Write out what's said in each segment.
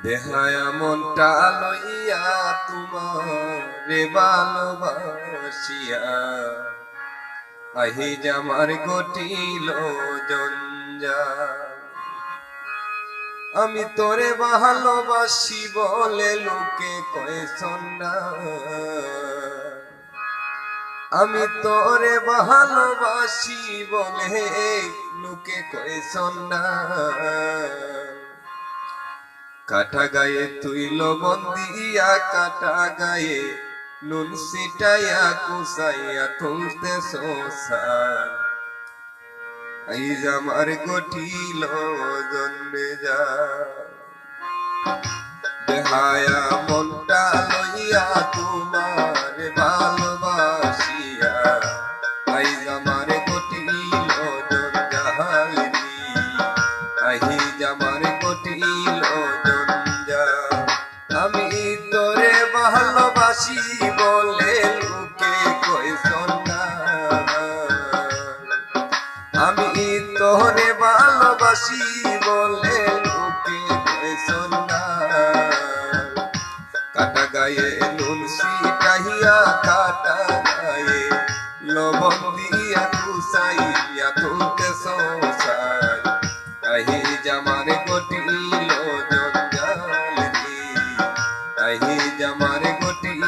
দেহায়া মনটা লইয়া তোমারে ভালোবাসিয়া আহি জামার গটিল জঞ্জাল। আমি তোরে ভালোবাসি বলে লোকে কয় সন্ধ্যা, আমি তোরে ভালোবাসি বলে লোকে কয় সন্ধ্যা। কাটা গায়ে তুই লবণ দিয়া, কাটা গায়ে নুন সিটাইয়া কুসাইয়া তুলতে সংসার। আইজ আমার গঠিল জন্মে যা দেহায়া মনটা লইয়া তোমার ভালোবাসিয়া আইজ আমার গঠিল জঞ্জাল। আইজ আমার গঠিল জঞ্জাল। আমি তোরে ভালোবাসি বলে লোকে কয় সন্ধ্যা, আমি তোরে ভালোবাসি বলে লোকে কয় সন্ধ্যা। কাটা গায়ে নুন সিটাইয়া, কাটা গায়ে লবণ দিয়া কুসাইয়া তুলতে সংসার। আহি জামার গটিল জঞ্জাল, আহি জামার গটিল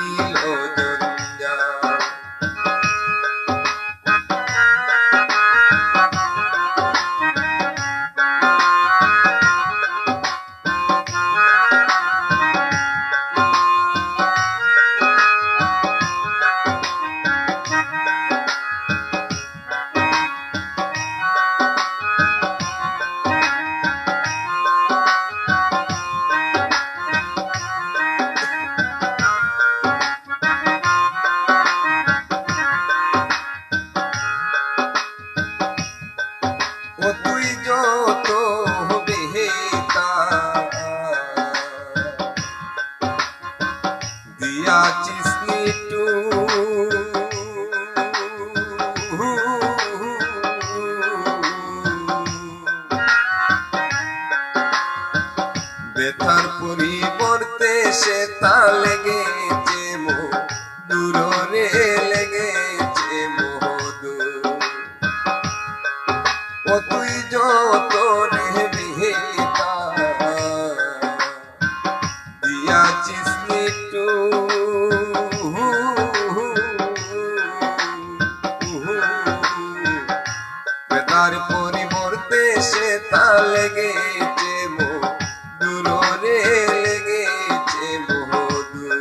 জঞ্জাল। ও তুই যত বেহেতা দিয়াছিস নিটু, ব্যথার পরিবর্তে সে তা লেগেছে দূরে লেগেছে মধুর। ও তুই যত রে বেহেতা দিয়াছিস নিটু, বেতার পরিবর্তে সে তা লেগেছে দূরে লেগেছে মধুর।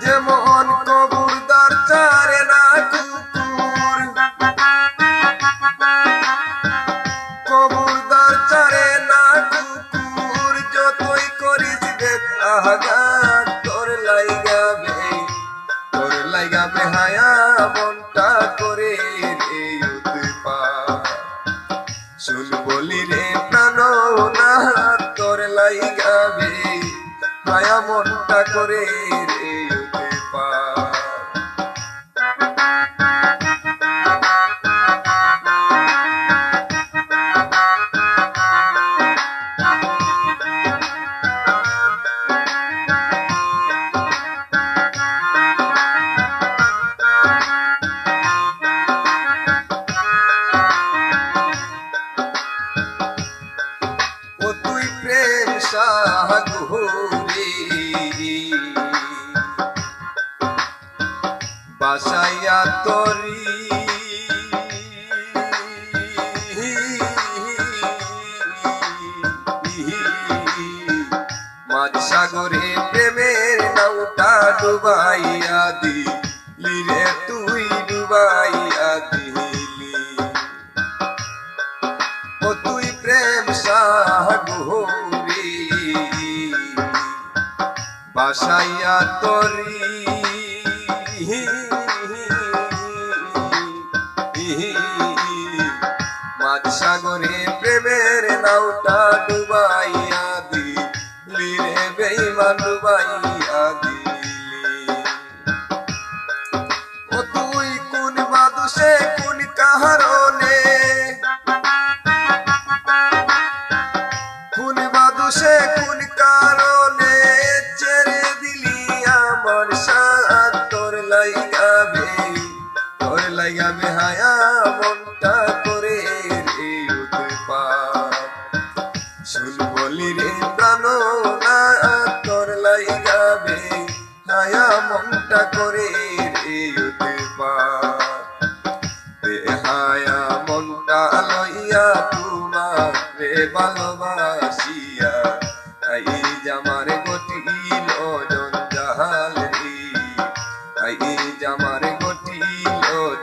যেমন কবুরদার চারে না কুকুর, কবুরদার চারে না কুকুর, যতই করিস বেতাঘাত তোর লাইগা বেহায়া মনটা করে রে উৎপাত। শুন বলি রে প্রাণনাথ তোর লাইগা বেহায়া মনটা করে রে উৎপাত। ও তুই প্রেম সাগরে বাসাইয়া তরি, মাঝ সাগরে প্রেমের নাউটা ডুবাইয়া দিলি রে তুই ডুবাইয়া দিলি। ও তুই প্রেম সাগরে বাসাইয়া তরি, মাঝ সাগরে প্রেমের নাউটা ডুবাইয়া দিলি রে বেঈমান ডুবাইয়া দিলি। ও তুই কোন বাদুষে কোন কারণে, কোন বাদুষে চাহিয়া তোমারে ভালোবাসিয়া আই জামার গটিল জঞ্জাল রে আই জামার গটিল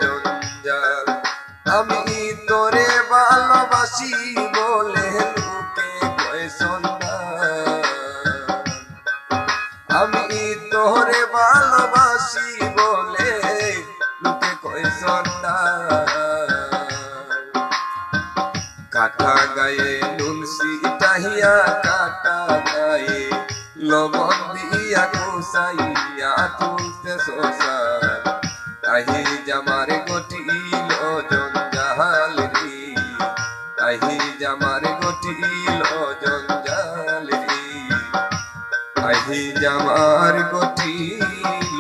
জঞ্জাল আমি তোরে ভালোবাসি বলে লোকে কয় সন্তান আমি তোরে ভালোবাসি বলে লোকে কয় সন্তান কাটা গায়ে নুন সিটাহিয়া কাটা গায়ে লবণ দিয়া কুসাইয়া তুলতে শোষান আহি জামার গটিল জঞ্জাল রে আহি জামার গটিল জঞ্জাল রে আহি জামার গটিল